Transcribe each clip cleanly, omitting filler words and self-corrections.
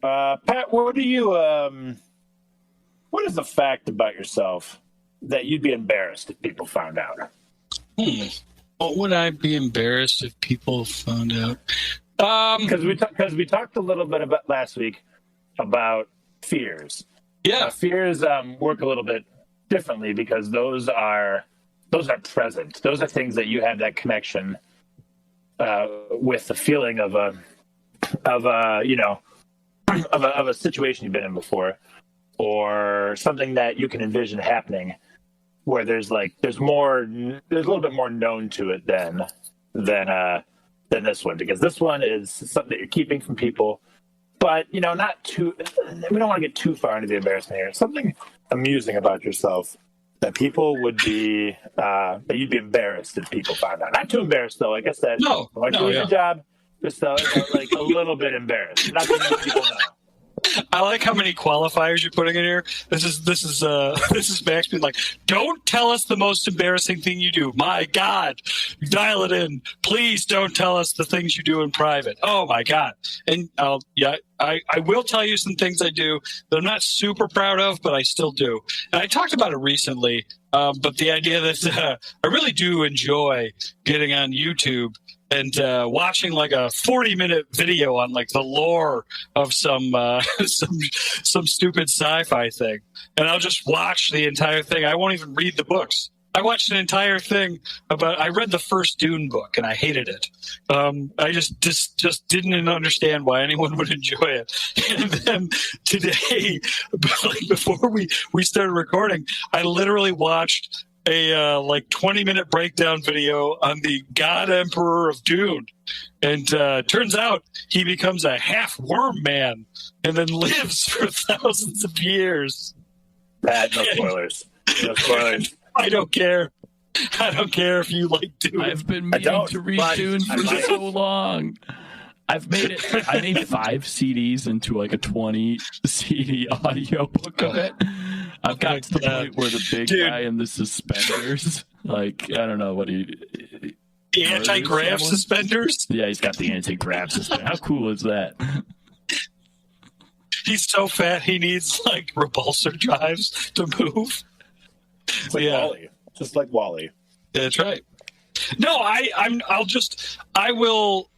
Pat, what is a fact about yourself that you'd be embarrassed if people found out? What would I be embarrassed if people found out? Because we talked a little bit about last week about fears. Yeah. Fears work a little bit differently because those are present. Those are things that you have that connection with the feeling of a situation you've been in before, or something that you can envision happening, where there's a little bit more known to it than this one, because this one is something that you're keeping from people, but not too. We don't want to get too far into the embarrassment here. Something amusing about yourself that people would be that you'd be embarrassed if people found out. Not too embarrassed though. I guess that doing your job, just like a little bit embarrassed. Not that people know. I like how many qualifiers you're putting in here. This is Max being like, don't tell us the most embarrassing thing you do. My God, dial it in. Please don't tell us the things you do in private. Oh my God. And I will tell you some things I do that I'm not super proud of, but I still do. And I talked about it recently, but the idea that I really do enjoy getting on YouTube and watching like a 40-minute video on like the lore of some stupid sci-fi thing, and I'll just watch the entire thing. I won't even read the books. I watched an entire thing I read the first Dune book and I hated it. I just didn't understand why anyone would enjoy it. And then today, like before we started recording, I literally watched a 20-minute breakdown video on the God Emperor of Dune, and turns out he becomes a half worm man and then lives for thousands of years. Bad, no spoilers. No spoilers. I don't care if you like Dune. I've been meaning to read Dune for so long. I made 5 CDs into like a 20 CD audio book of it. I've got to the point where the big guy in the suspenders, like, I don't know what the anti-grav suspenders? Yeah, he's got the anti-grav suspenders. How cool is that? He's so fat he needs like repulsor drives to move. It's like Wally. Just like Wally. That's right. No, I will.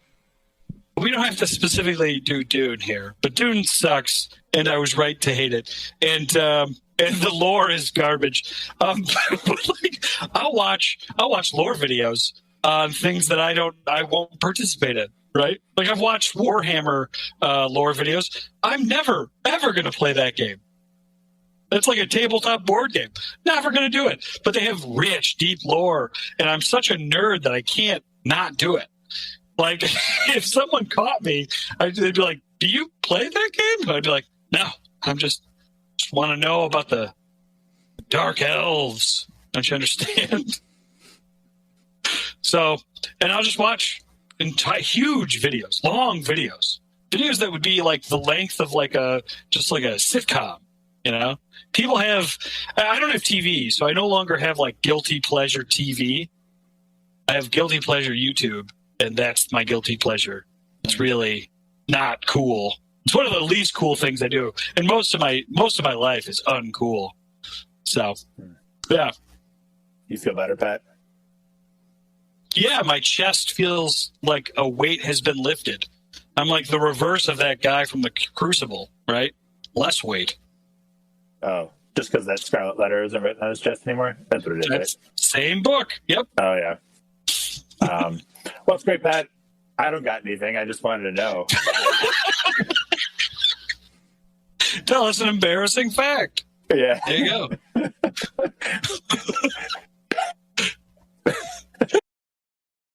We don't have to specifically do Dune here, but Dune sucks, and I was right to hate it. And the lore is garbage. But like, I'll watch lore videos on things that I won't participate in. Right? Like I've watched Warhammer lore videos. I'm never ever going to play that game. It's like a tabletop board game. Never going to do it. But they have rich, deep lore, and I'm such a nerd that I can't not do it. Like, if someone caught me, they'd be like, "Do you play that game?" I'd be like, "No, I'm just want to know about the dark elves. Don't you understand?" So, and I'll just watch huge videos, long videos that would be like the length of like a sitcom. People have. I don't have TV, so I no longer have like guilty pleasure TV. I have guilty pleasure YouTube. And that's my guilty pleasure. It's really not cool. It's one of the least cool things I do. And most of my life is uncool. So, yeah. You feel better, Pat? Yeah, my chest feels like a weight has been lifted. I'm like the reverse of that guy from the Crucible, right? Less weight. Oh, just because that scarlet letter isn't written on his chest anymore? That's what it is, right? Same book. Yep. Oh, yeah. Well, it's great, Pat. I don't got anything. I just wanted to know. Tell us an embarrassing fact. Yeah. There you go.